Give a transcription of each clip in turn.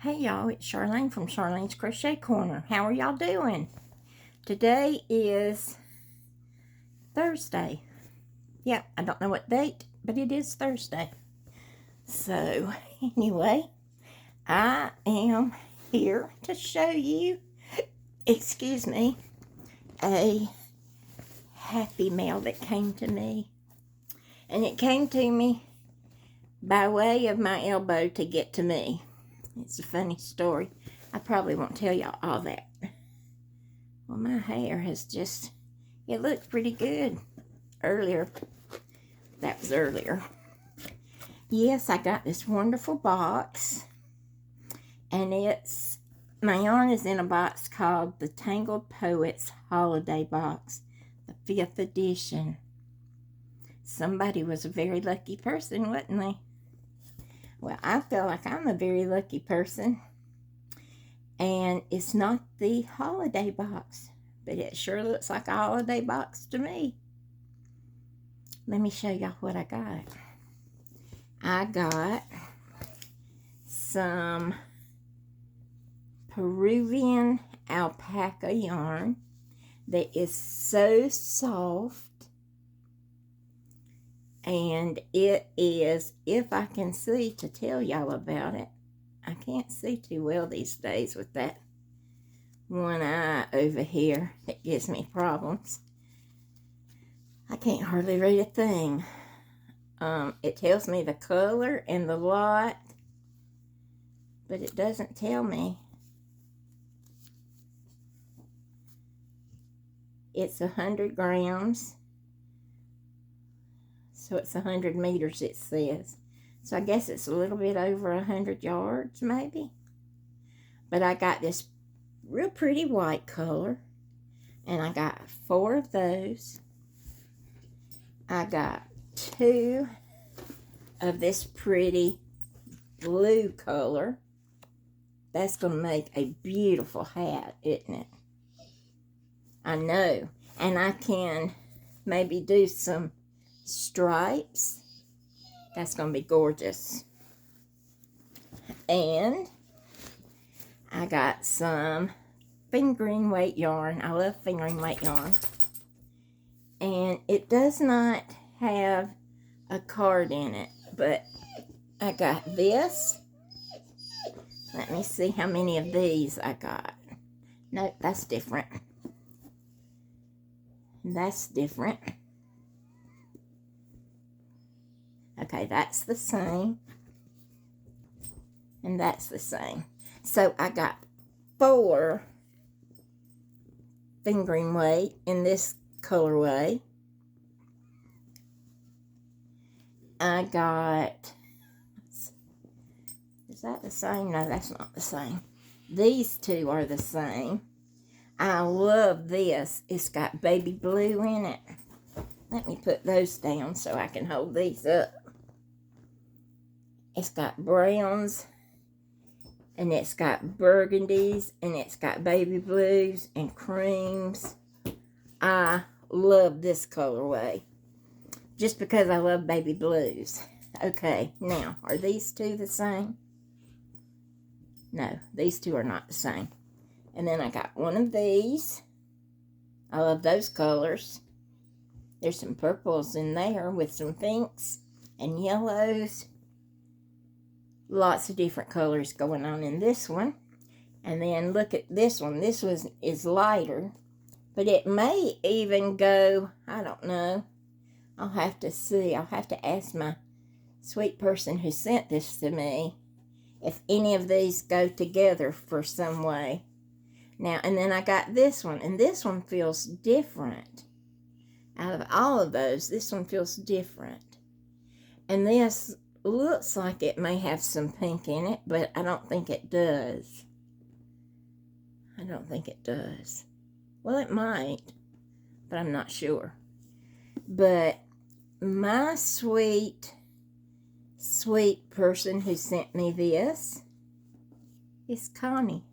Hey y'all, it's Charlene from Charlene's Crochet Corner. How are y'all doing? Today is Thursday. Yeah, I don't know what date, but it is Thursday. So, anyway, I am here to show you, excuse me, a happy mail that came to me. And it came to me by way of my elbow to get to me. It's a funny story. I probably won't tell y'all all that. Well, my hair has just, it looked pretty good earlier. That was earlier. Yes, I got this wonderful box. And my yarn is in a box called the Tangled Poets Holiday Box, the 5th edition. Somebody was a very lucky person, wasn't they? Well, I feel like I'm a very lucky person. And it's not the holiday box, but it sure looks like a holiday box to me. Let me show y'all what I got. I got some Peruvian alpaca yarn that is so soft. And it is, if I can see to tell y'all about it, I can't see too well these days with that one eye over here. It gives me problems. I can't hardly read a thing. It tells me the color and the lot, but it doesn't tell me. It's 100 grams. So it's 100 meters, it says. So I guess it's a little bit over 100 yards, maybe. But I got this real pretty white color. And I got 4 of those. I got 2 of this pretty blue color. That's going to make a beautiful hat, isn't it? I know. And I can maybe do some stripes. That's going to be gorgeous. And I got some fingering weight yarn. I love fingering weight yarn. And it does not have a card in it, but I got this. Let me see how many of these I got. Nope, that's different. That's different. Okay, that's the same. And that's the same. So I got 4 fingering weight in this colorway. I got, is that the same? No, that's not the same. These 2 are the same. I love this. It's got baby blue in it. Let me put those down so I can hold these up. It's got browns, and it's got burgundies, and it's got baby blues and creams. I love this colorway, just because I love baby blues. Okay, now, are these 2 the same? No, these 2 are not the same. And then I got one of these. I love those colors. There's some purples in there with some pinks and yellows. Lots of different colors going on in this one. And then look at this one. This one is lighter. But it may even go, I don't know. I'll have to see. I'll have to ask my sweet person who sent this to me if any of these go together for some way. Now, and then I got this one. And this one feels different. Out of all of those, this one feels different. And this looks like it may have some pink in it, but I don't think it does. I don't think it does. Well, it might, but I'm not sure. But my sweet, sweet person who sent me this is Connie.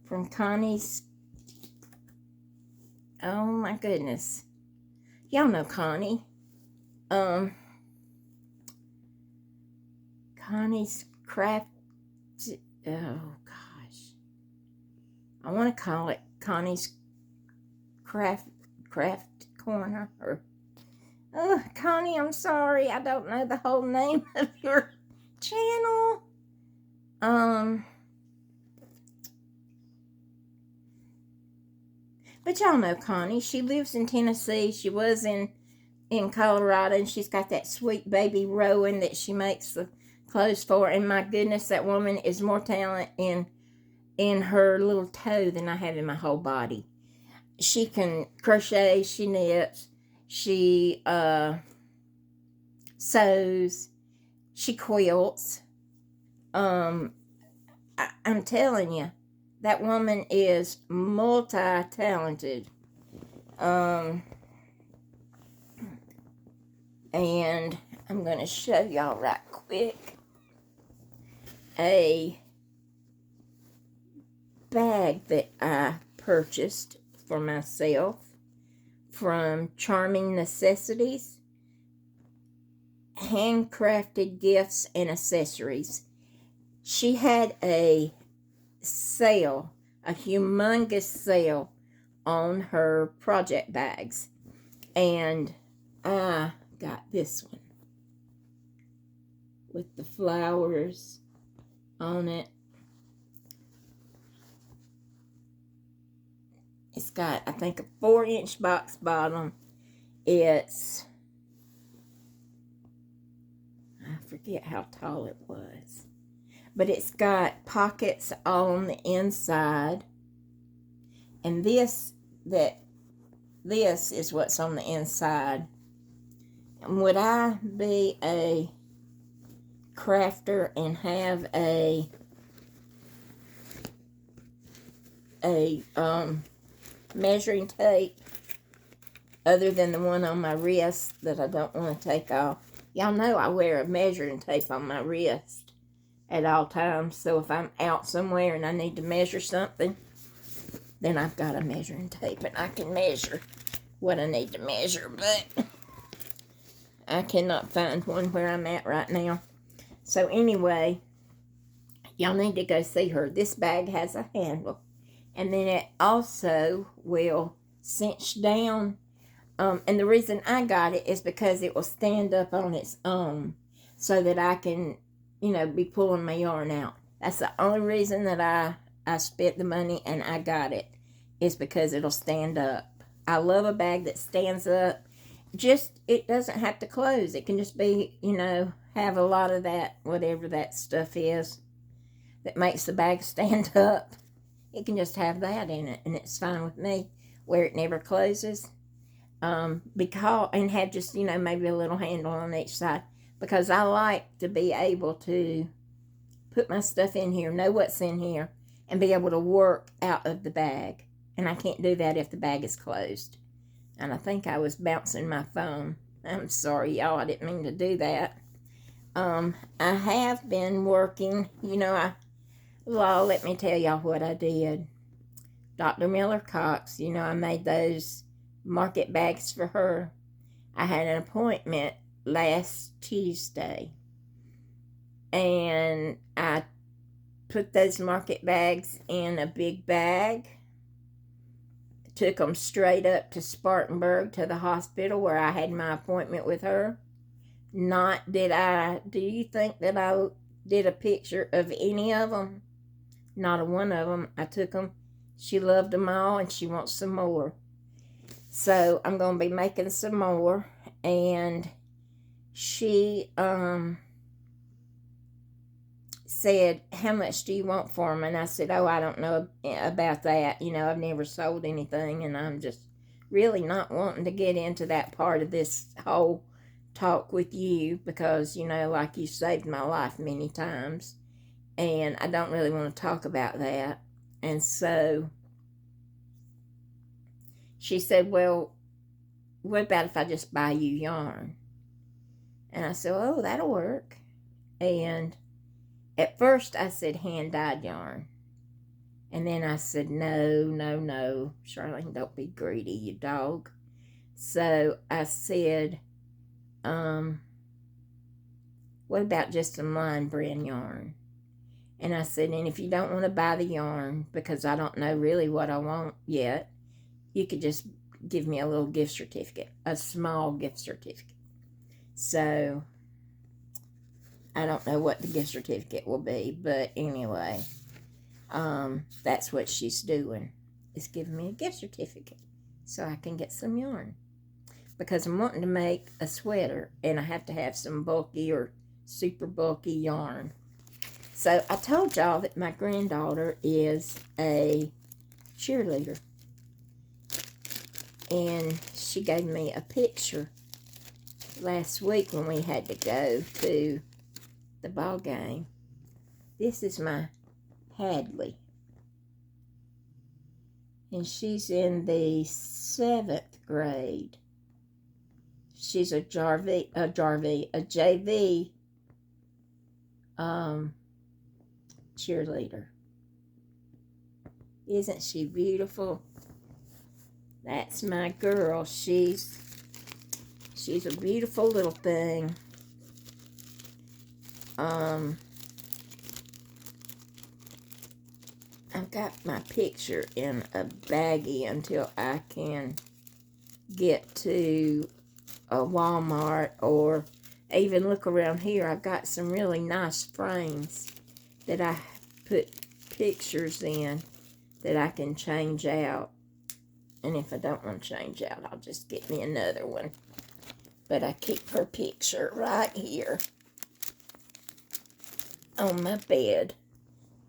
From Connie's, oh my goodness. Y'all know Connie. Connie's Craft oh gosh, I want to call it Connie's craft corner, or oh, Connie, I'm sorry, I don't know the whole name of your channel. But y'all know Connie. She lives in Tennessee. She was in Colorado, and she's got that sweet baby Rowan that she makes the clothes for. And my goodness, that woman is more talent in her little toe than I have in my whole body. She can crochet, she knits, she sews, she quilts. I'm telling you, that woman is multi-talented. And I'm going to show y'all right quick a bag that I purchased for myself from Charming Necessities. Handcrafted gifts and accessories. She had a sale, a humongous sale on her project bags, and I got this one with the flowers on it. It's got, I think, a 4-inch box bottom. It's, I forget how tall it was, but it's got pockets on the inside, and this is what's on the inside. And would I be a crafter and have a measuring tape other than the one on my wrist that I don't want to take off? Y'all know I wear a measuring tape on my wrist at all times, so if I'm out somewhere and I need to measure something, then I've got a measuring tape and I can measure what I need to measure, but I cannot find one where I'm at right now. So anyway, y'all need to go see her. This bag has a handle, and then it also will cinch down. And the reason I got it is because it will stand up on its own so that I can, be pulling my yarn out. That's the only reason that I spent the money and I got it, is because it'll stand up. I love a bag that stands up. Just, it doesn't have to close. It can just be, have a lot of that, whatever that stuff is that makes the bag stand up. It can just have that in it, and it's fine with me, where it never closes. And have just, maybe a little handle on each side, because I like to be able to put my stuff in here, know what's in here, and be able to work out of the bag. And I can't do that if the bag is closed. And I think I was bouncing my phone. I'm sorry, y'all. I didn't mean to do that. I have been working, let me tell y'all what I did. Dr. Miller-Cox, I made those market bags for her. I had an appointment last Tuesday, and I put those market bags in a big bag, took them straight up to Spartanburg to the hospital where I had my appointment with her. Do you think that I did a picture of any of them? Not a one of them. I took them. She loved them all, and she wants some more. So I'm going to be making some more. And she said, how much do you want for them? And I said, oh, I don't know about that. I've never sold anything, and I'm just really not wanting to get into that part of this whole talk with you, because, like, you saved my life many times, and I don't really want to talk about that. And so she said, well, what about if I just buy you yarn? And I said, oh, that'll work. And at first I said hand-dyed yarn. And then I said, no, Charlene, don't be greedy, you dog. So I said, what about just some line brand yarn? And I said, and if you don't want to buy the yarn, because I don't know really what I want yet, you could just give me a little gift certificate, a small gift certificate. So, I don't know what the gift certificate will be, but anyway, that's what she's doing, is giving me a gift certificate so I can get some yarn. Because I'm wanting to make a sweater, and I have to have some bulky or super bulky yarn. So I told y'all that my granddaughter is a cheerleader. And she gave me a picture last week when we had to go to the ball game. This is my Hadley. And she's in the 7th grade. She's a JV cheerleader. Isn't she beautiful? That's my girl. She's a beautiful little thing. I've got my picture in a baggie until I can get to a Walmart or even look around here. I've got some really nice frames that I put pictures in that I can change out. And if I don't want to change out, I'll just get me another one. But I keep her picture right here on my bed.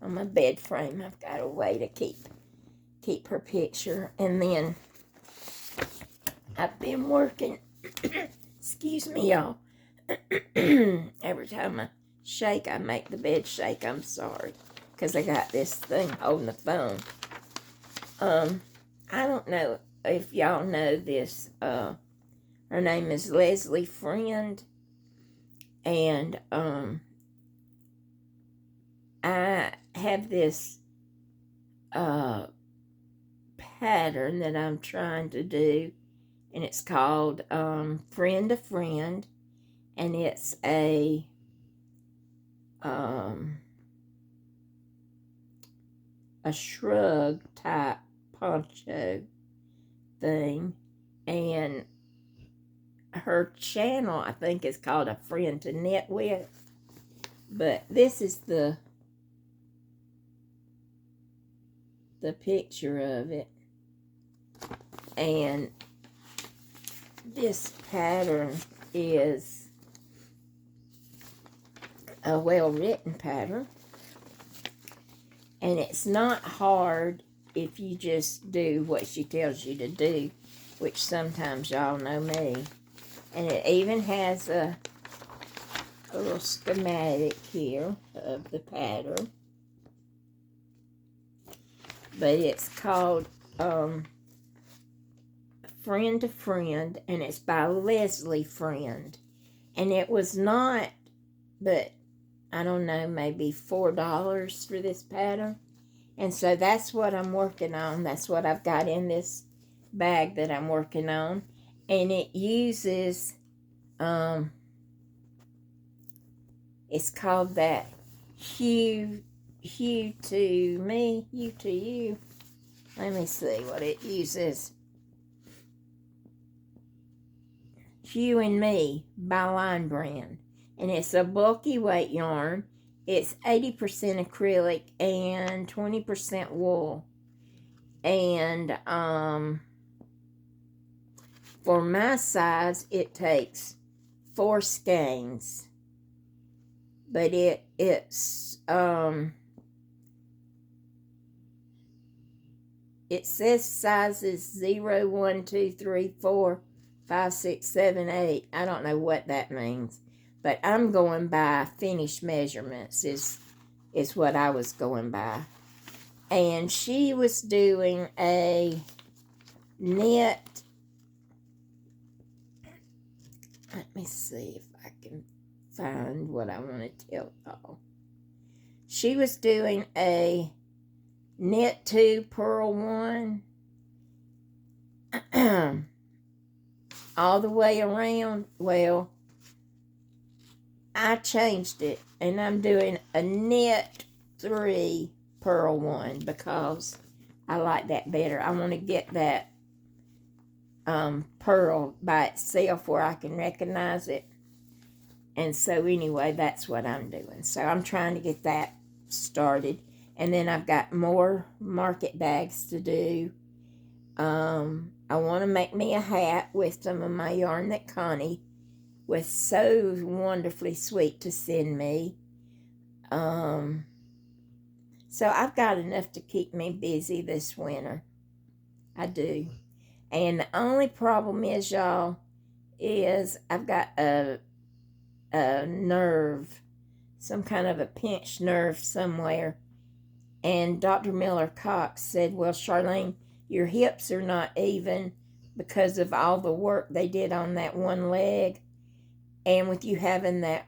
On my bed frame, I've got a way to keep her picture. And then I've been working, excuse me, y'all. Every time I shake, I make the bed shake. I'm sorry, because I got this thing holding the phone. I don't know if y'all know this. Her name is Leslie Friend, and I have this pattern that I'm trying to do, and it's called Friend to Friend, and it's a shrug type poncho thing, and her channel, I think, is called A Friend to Knit With, but this is the picture of it. And this pattern is a well-written pattern, and it's not hard if you just do what she tells you to do, which sometimes y'all know me. And it even has a little schematic here of the pattern. But it's called Friend to Friend, and it's by Leslie Friend. And it was not, but I don't know, maybe $4 for this pattern. And so that's what I'm working on. That's what I've got in this bag that I'm working on. And it uses, it's called that hue to me, hue to you. Let me see what it uses. Hue and Me by Line Brand. And it's a bulky weight yarn. It's 80% acrylic and 20% wool. And for my size, it takes 4 skeins. But it's it says sizes 0, 1, 2, 3, 4, 5, 6, 7, 8. I don't know what that means. But I'm going by finished measurements is what I was going by. And she was doing a knit. Let me see if I can find what I want to tell y'all. She was doing a knit 2, purl 1. All the way around. Well, I changed it, and I'm doing a knit 3 purl one because I like that better. I want to get that pearl by itself where I can recognize it. And so anyway, that's what I'm doing. So I'm trying to get that started. And then I've got more market bags to do. I want to make me a hat with some of my yarn that Connie was so wonderfully sweet to send me. So I've got enough to keep me busy this winter. I do. And the only problem is, y'all, is I've got a nerve, some kind of a pinched nerve somewhere. And Dr. Miller-Cox said, well, Charlene, your hips are not even because of all the work they did on that one leg. And with you having that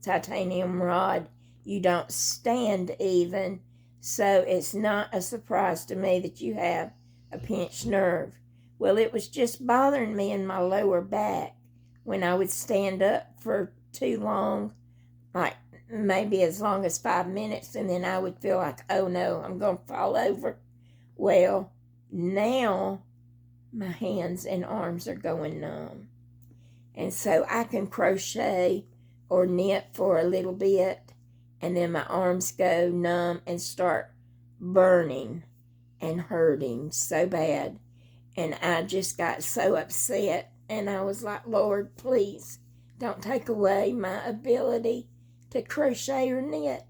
titanium rod, you don't stand even. So it's not a surprise to me that you have a pinched nerve. Well, it was just bothering me in my lower back when I would stand up for too long, like maybe as long as 5 minutes, and then I would feel like, oh no, I'm going to fall over. Well, now my hands and arms are going numb. And so I can crochet or knit for a little bit, and then my arms go numb and start burning and hurting so bad. And I just got so upset, and I was like, Lord, please don't take away my ability to crochet or knit,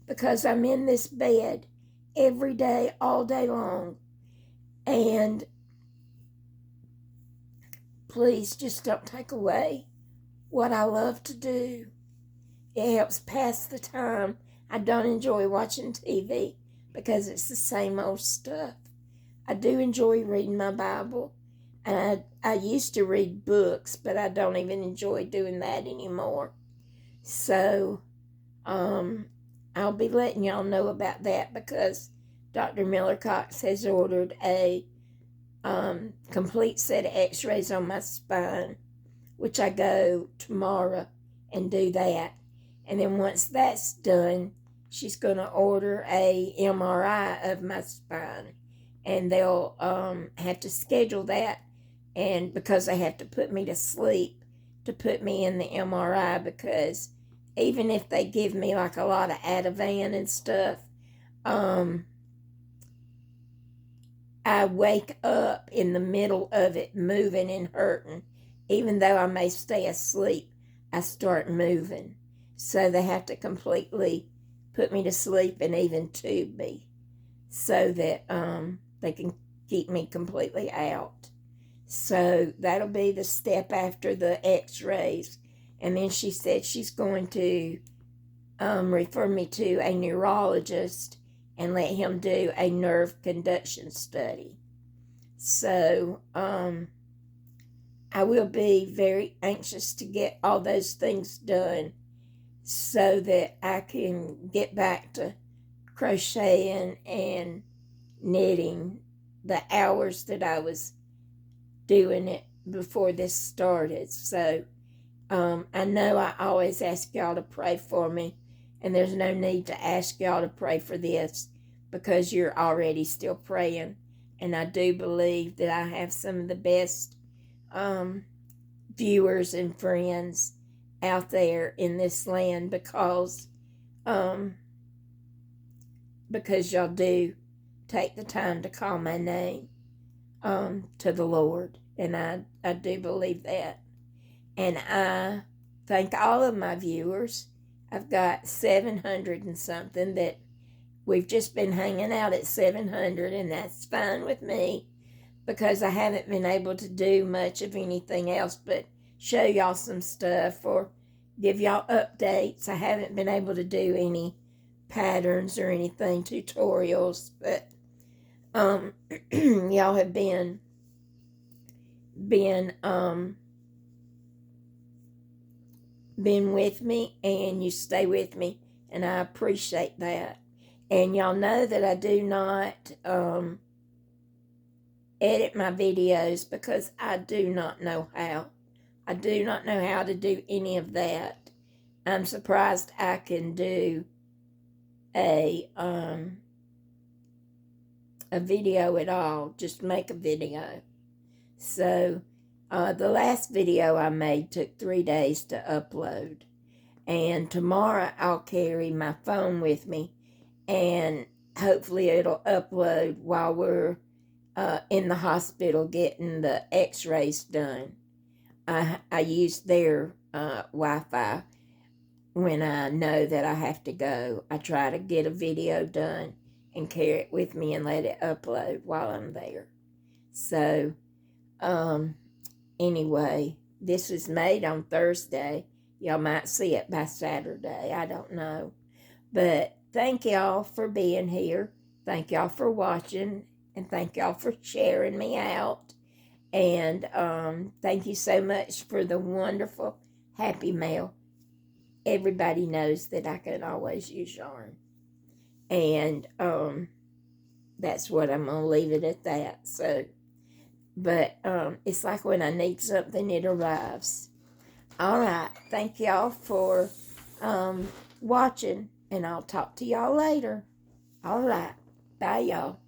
because I'm in this bed every day, all day long. And please just don't take away what I love to do. It helps pass the time. I don't enjoy watching TV because it's the same old stuff. I do enjoy reading my Bible. And I used to read books, but I don't even enjoy doing that anymore. So I'll be letting y'all know about that because Dr. Miller-Cox has ordered a complete set of x-rays on my spine, which I go tomorrow and do that. And then once that's done, she's going to order a MRI of my spine. And they'll have to schedule that, and because they have to put me to sleep to put me in the MRI, because even if they give me like a lot of Ativan and stuff, I wake up in the middle of it moving and hurting. Even though I may stay asleep, I start moving. So they have to completely put me to sleep and even tube me so that they can keep me completely out. So that'll be the step after the x-rays. And then she said she's going to refer me to a neurologist and let him do a nerve conduction study. So I will be very anxious to get all those things done so that I can get back to crocheting and knitting the hours that I was doing it before this started. So I know I always ask y'all to pray for me, and there's no need to ask y'all to pray for this because you're already still praying. And I do believe that I have some of the best viewers and friends out there in this land because y'all do take the time to call my name to the Lord. And I do believe that. And I thank all of my viewers. I've got 700 and something that we've just been hanging out at 700, and that's fine with me because I haven't been able to do much of anything else but show y'all some stuff or give y'all updates. I haven't been able to do any patterns or anything, tutorials, but y'all have been with me, and you stay with me, and I appreciate that. And y'all know that I do not edit my videos because I do not know how. I do not know how to do any of that. I'm surprised I can do a video at all, just make a video. So the last video I made took 3 days to upload, and tomorrow I'll carry my phone with me, and hopefully it'll upload while we're in the hospital getting the x-rays done. I use their Wi-Fi when I know that I have to go. I try to get a video done and carry it with me and let it upload while I'm there. So, anyway, this was made on Thursday. Y'all might see it by Saturday. I don't know. But thank y'all for being here. Thank y'all for watching. And thank y'all for sharing me out. And thank you so much for the wonderful Happy Mail. Everybody knows that I can always use yarn. And that's what I'm going to leave it at that. So, but it's like when I need something, it arrives. All right. Thank y'all for watching. And I'll talk to y'all later. All right. Bye, y'all.